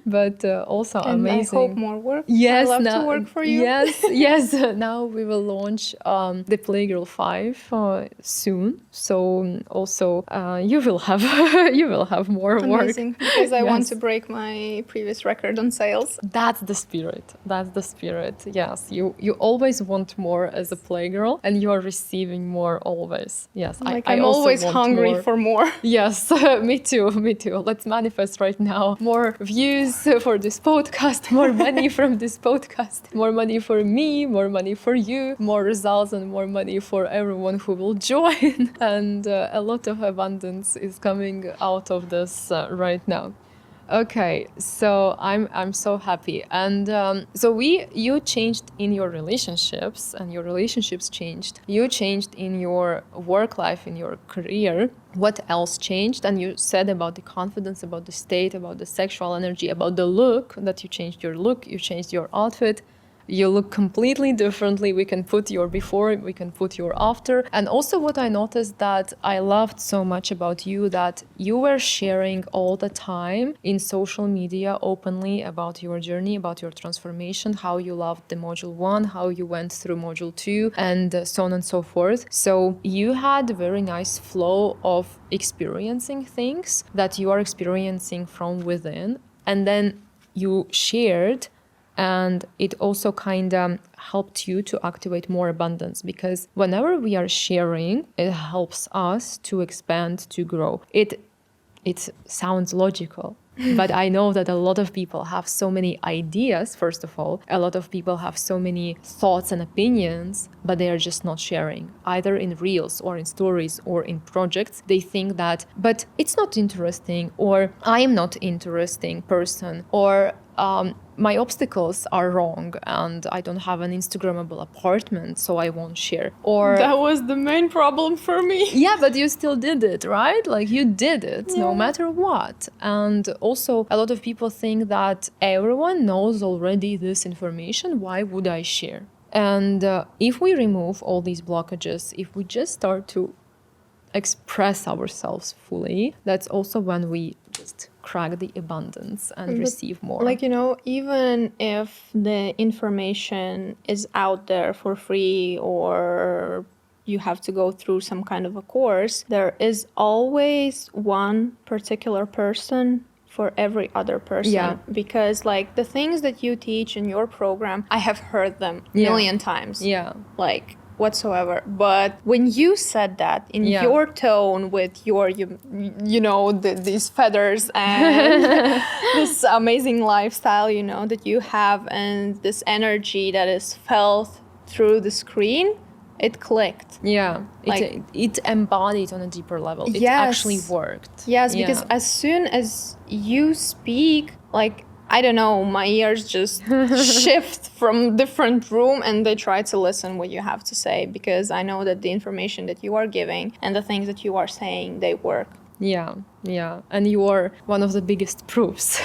but also And amazing. I hope more work. Yes, I love to work for you. Yes. Now we will launch the Playgirl 5 soon. So also you will have more work. Amazing, because I want Yes. to break my previous record on sales. That's the spirit. Yes, you always want more as a playgirl, and you are receiving more always. Yes, Like I I'm also always want hungry more. for more. Yes, me too. Let's manifest right now. More views for this podcast, more money from this podcast, more money for me, more money for you, more results and more money for everyone who will join. And a lot of abundance is coming out of this right now. Okay, so I'm so happy, and so you changed in your relationships, and your relationships changed. You changed in your work life, in your career. What else changed? And you said about the confidence, about the state, about the sexual energy, about the look, that you changed your look, you changed your outfit. You look completely differently. We can put your before, we can put your after. And also what I noticed that I loved so much about you, that you were sharing all the time in social media openly about your journey, about your transformation, how you loved the module 1, how you went through module 2, and so on and so forth. So you had a very nice flow of experiencing things that you are experiencing from within. And then you shared, and it also kind of helped you to activate more abundance, because whenever we are sharing, it helps us to expand, to grow. It sounds logical, but I know that a lot of people have so many ideas. First of all, a lot of people have so many thoughts and opinions, but they are just not sharing, either in reels or in stories or in projects. They think that, but it's not interesting, or I am not interesting person, or my obstacles are wrong and I don't have an Instagrammable apartment, so I won't share. Or That was the main problem for me. yeah, but you still did it, right? Like you did it no matter what. And also a lot of people think that everyone knows already this information. Why would I share? And if we remove all these blockages, if we just start to express ourselves fully, that's also when we just crack the abundance and receive more. Like, even if the information is out there for free, or you have to go through some kind of a course, there is always one particular person for every other person. Yeah. Because like the things that you teach in your program, I have heard them a million times. Yeah. Like whatsoever. But when you said that in your tone, with your these feathers and this amazing lifestyle that you have, and this energy that is felt through the screen, it clicked. Yeah, Like- it embodied on a deeper level. It Yes. actually worked. Yes, Yeah. because as soon as you speak, like, I don't know, my ears just shift from different room and they try to listen what you have to say, because I know that the information that you are giving and the things that you are saying, they work. Yeah, and you are one of the biggest proofs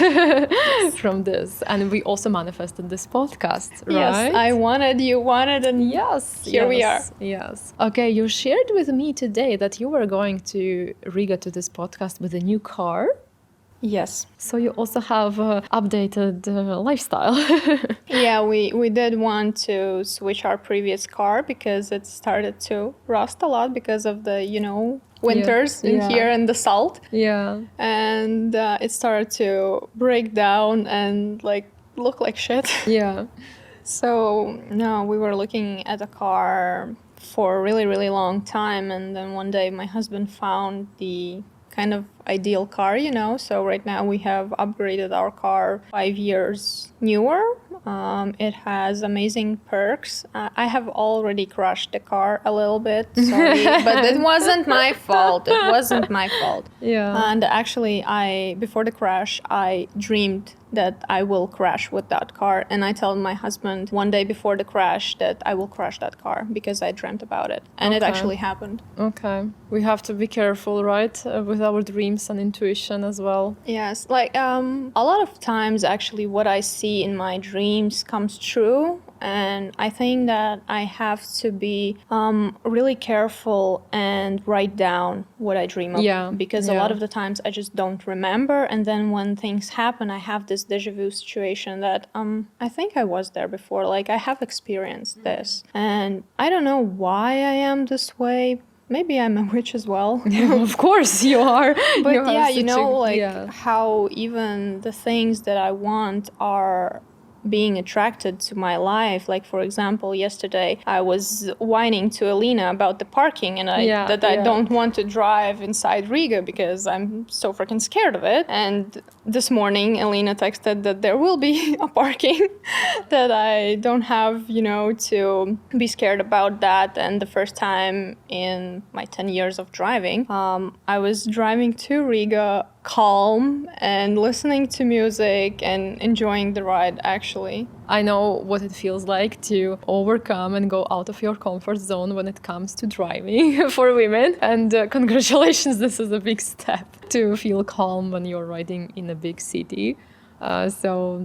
from this. And we also manifested this podcast, right? Yes, you wanted, and Yes, here we are. Yes. Okay, you shared with me today that you were going to Riga to this podcast with a new car. Yes. So you also have updated lifestyle. Yeah, we did want to switch our previous car because it started to rust a lot because of the, winters in Yeah. here and the salt. Yeah. And it started to break down and like look like shit. Yeah. So no, we were looking at a car for a really, really long time. And then one day my husband found the kind of ideal car, So right now we have upgraded our car 5 years newer. It has amazing perks. I have already crushed the car a little bit, sorry, but it wasn't my fault. It wasn't my fault. Yeah. And actually, before the crash, I dreamed that I will crash with that car. And I told my husband one day before the crash that I will crash that car because I dreamt about it. And it Okay. actually happened. Okay. We have to be careful, right? With our dreams and intuition as well. Yes, like a lot of times actually what I see in my dreams comes true, and I think that I have to be really careful and write down what I dream of, Yeah, because a yeah. lot of the times I just don't remember, and then when things happen I have this deja vu situation that I think I was there before, like I have experienced this, and I don't know why I am this way. Maybe I'm a witch as well. Of course you are. But You have yeah, such how even the things that I want are being attracted to my life. Like, for example, yesterday I was whining to Alina about the parking and I don't want to drive inside Riga because I'm so freaking scared of it. And this morning Alina texted that there will be a parking, that I don't have, to be scared about that. And the first time in my 10 years of driving, I was driving to Riga calm and listening to music and enjoying the ride, actually. I know what it feels like to overcome and go out of your comfort zone when it comes to driving for women. And congratulations, this is a big step to feel calm when you're riding in a big city. So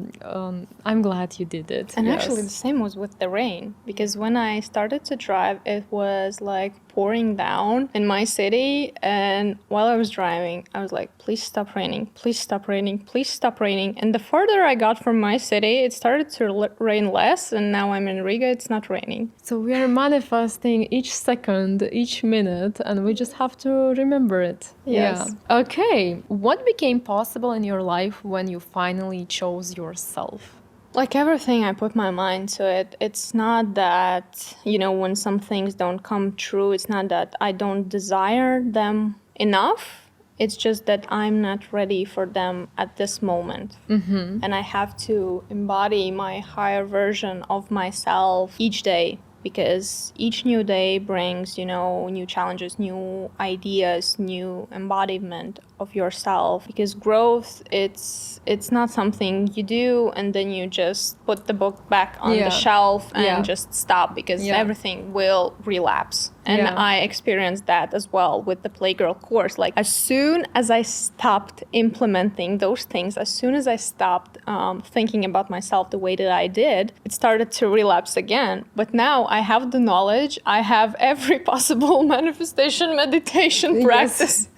I'm glad you did it. And yes. actually the same was with the rain, because when I started to drive, it was like pouring down in my city. And while I was driving, I was like, please stop raining, please stop raining, please stop raining. And the further I got from my city, it started to rain less. And now I'm in Riga, it's not raining. So we are manifesting each second, each minute, and we just have to remember it. Yes. Yeah. Okay. What became possible in your life when you finally chose yourself? Like everything, I put my mind to it. It's not that, when some things don't come true, it's not that I don't desire them enough. It's just that I'm not ready for them at this moment. Mm-hmm. And I have to embody my higher version of myself each day, because each new day brings, new challenges, new ideas, new embodiment of yourself. Because growth, it's not something you do and then you just put the book back on the shelf and just stop, because everything will relapse. And I experienced that as well with the Playgirl course. Like, as soon as I stopped implementing those things, as soon as I stopped thinking about myself the way that I did, it started to relapse again. But now I have the knowledge, I have every possible manifestation meditation practice.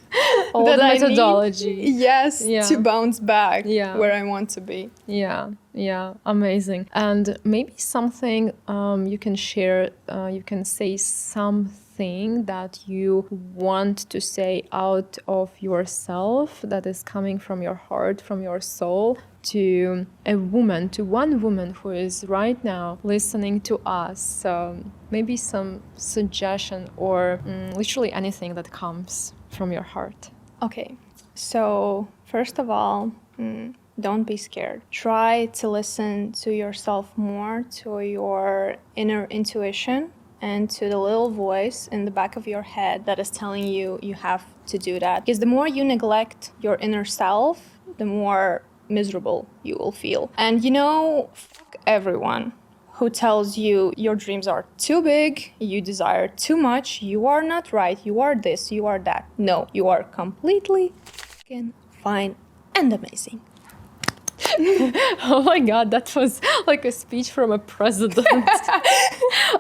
All that the I methodology. need, to bounce back where I want to be. Yeah, amazing. And maybe something you can share, you can say something that you want to say out of yourself that is coming from your heart, from your soul, to a woman, to one woman who is right now listening to us. Maybe some suggestion or literally anything that comes from your heart. Okay, so first of all, don't be scared. Try to listen to yourself more, to your inner intuition, and to the little voice in the back of your head that is telling you you have to do that. Because the more you neglect your inner self, the more miserable you will feel. And fuck everyone who tells you your dreams are too big, you desire too much, you are not right, you are this, you are that. No, you are completely fucking fine and amazing. Oh my god, that was like a speech from a president.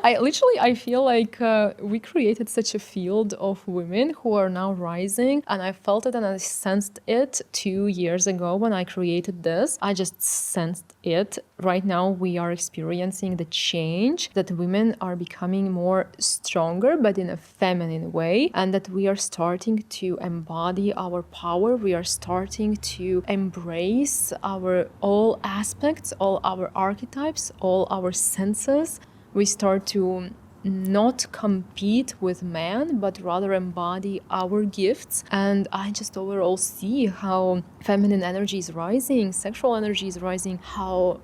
I feel like we created such a field of women who are now rising, and I felt it and I sensed it 2 years ago when I created this. I just sensed it. Right now we are experiencing the change that women are becoming more stronger, but in a feminine way, and that we are starting to embody our power. We are starting to embrace our all aspects, all our archetypes, all our senses. We start to not compete with men, but rather embody our gifts. And I just overall see how feminine energy is rising, sexual energy is rising, how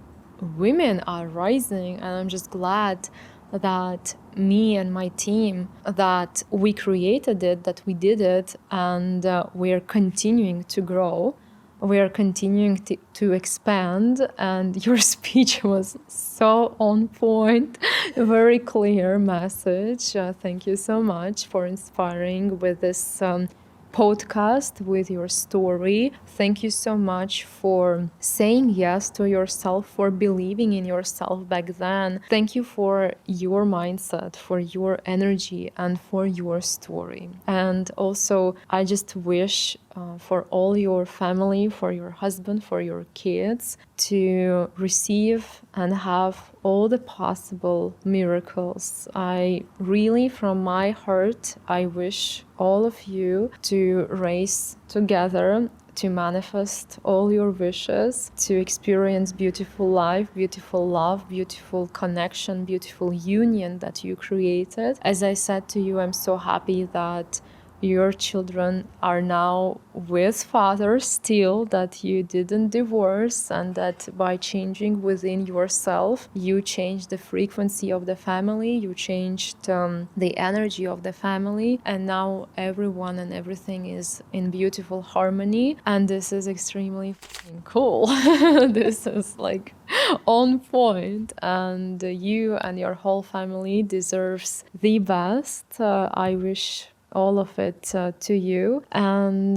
women are rising. And I'm just glad that me and my team, that we created it, that we did it, and we're continuing to grow. We are continuing to expand, and your speech was so on point, a very clear message. Thank you so much for inspiring with this podcast, with your story. Thank you so much for saying yes to yourself, for believing in yourself back then. Thank you for your mindset, for your energy, and for your story. And also, I just wish for all your family, for your husband, for your kids, to receive and have all the possible miracles. I really, from my heart, I wish all of you to race together, to manifest all your wishes, to experience beautiful life, beautiful love, beautiful connection, beautiful union that you created. As I said to you, I'm so happy that your children are now with father still, that you didn't divorce, and that by changing within yourself, you changed the frequency of the family, you changed the energy of the family, and now everyone and everything is in beautiful harmony. And this is extremely cool. This is like on point, and you and your whole family deserves the best. I wish all of it to you, and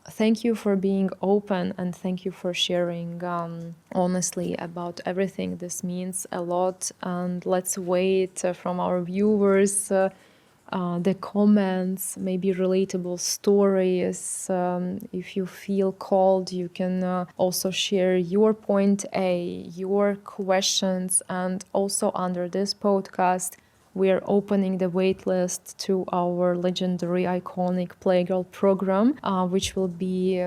thank you for being open, and thank you for sharing honestly about everything. This means a lot, and let's wait from our viewers the comments, maybe relatable stories. If you feel called, you can also share your point A, your questions, and also under this podcast we are opening the waitlist to our legendary, iconic Playgirl program, which will be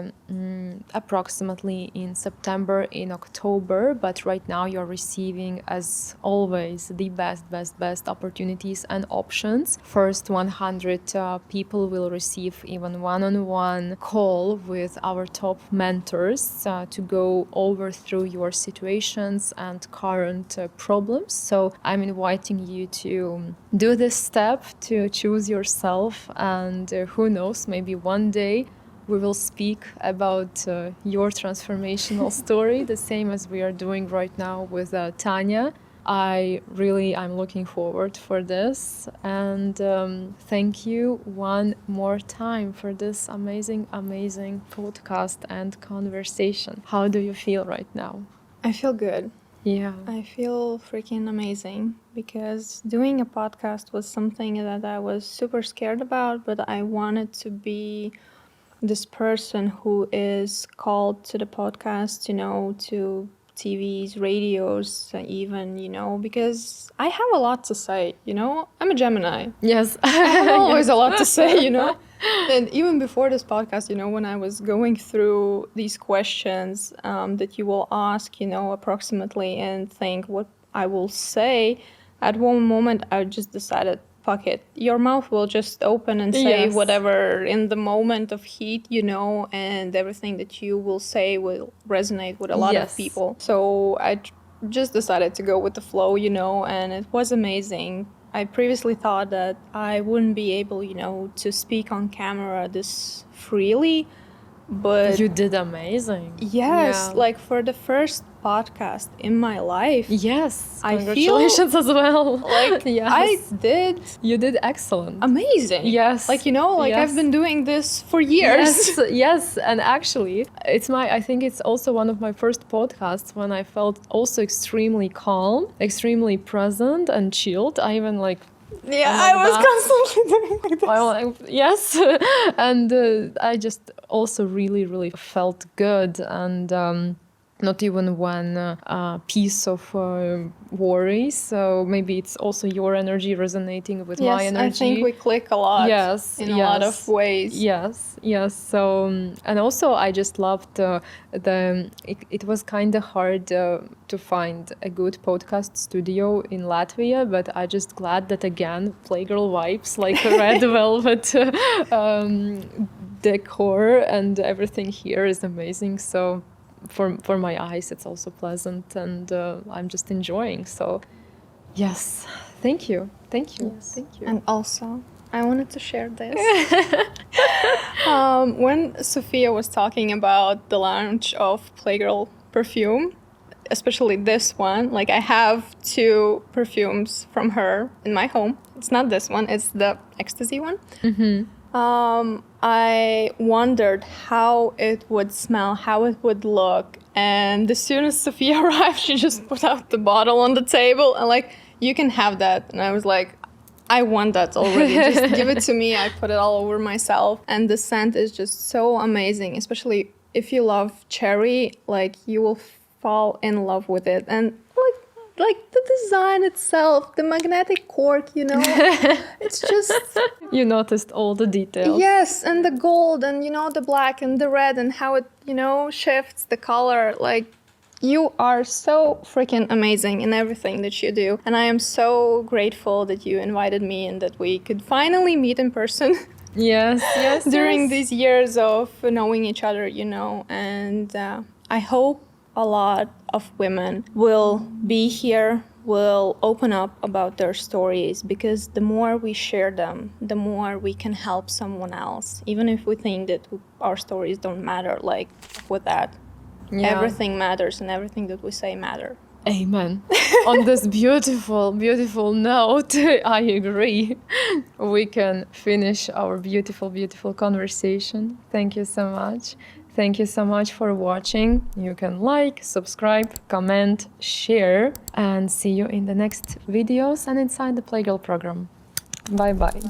approximately in September, in October. But right now you're receiving, as always, the best opportunities and options. First 100 people will receive even one-on-one call with our top mentors to go over through your situations and current problems. So I'm inviting you to do this step, to choose yourself, and who knows, maybe one day we will speak about your transformational story, the same as we are doing right now with Tanya. I'm looking forward for this, and thank you one more time for this amazing podcast and conversation. How do you feel right now? I feel good. Yeah. I feel freaking amazing, because doing a podcast was something that I was super scared about, but I wanted to be this person who is called to the podcast, to TVs, radios, even, because I have a lot to say, I'm a Gemini. Yes. I have always a lot to say, And even before this podcast, when I was going through these questions that you will ask, approximately, and think what I will say, at one moment I just decided, fuck it. Your mouth will just open and say whatever in the moment of heat, and everything that you will say will resonate with a lot of people. So I just decided to go with the flow, and it was amazing. I previously thought that I wouldn't be able, to speak on camera this freely, but You did amazing. yes, Yeah. like for the first podcast in my life, Yes, I feel congratulations as well. like yes. I did You did excellent. amazing. Yes. Like, I've Yes. been doing this for years. Yes, and actually, I think it's also one of my first podcasts when I felt also extremely calm, extremely present and chilled. I even like Yeah, like I was that. constantly doing like this. yes, and I just also really, really felt good, and not even one piece of worry. So maybe it's also your energy resonating with my Yes, energy. I think we click a lot. Yes, in a lot of ways. Yes. So and also I just loved it was kind of hard to find a good podcast studio in Latvia, but I just glad that again Playgirl vibes, like red velvet decor and everything here is amazing. So for my eyes it's also pleasant, and I'm just enjoying. So yes, thank you. Thank you. And also, I wanted to share this. When Sofia was talking about the launch of Playgirl perfume, especially this one, like I have 2 perfumes from her in my home. It's not this one, it's the ecstasy one. I wondered how it would smell, how it would look. And as soon as Sofia arrived, she just put out the bottle on the table and like, you can have that. And I was like, I want that already. Just give it to me. I put it all over myself. And the scent is just so amazing, especially if you love cherry, like you will fall in love with it. And like the design itself, the magnetic cork, it's just... You noticed all the details. Yes, and the gold and, the black and the red and how it, shifts the color. Like, you are so freaking amazing in everything that you do. And I am so grateful that you invited me and that we could finally meet in person. Yes. During these years of knowing each other, and I hope a lot of women will be here, will open up about their stories, because the more we share them, the more we can help someone else. Even if we think that our stories don't matter, like with that, everything matters and everything that we say matter. Amen. On this beautiful, beautiful note, I agree. We can finish our beautiful, beautiful conversation. Thank you so much. Thank you so much for watching. You can like, subscribe, comment, share, and see you in the next videos and inside the Playgirl program. Bye-bye.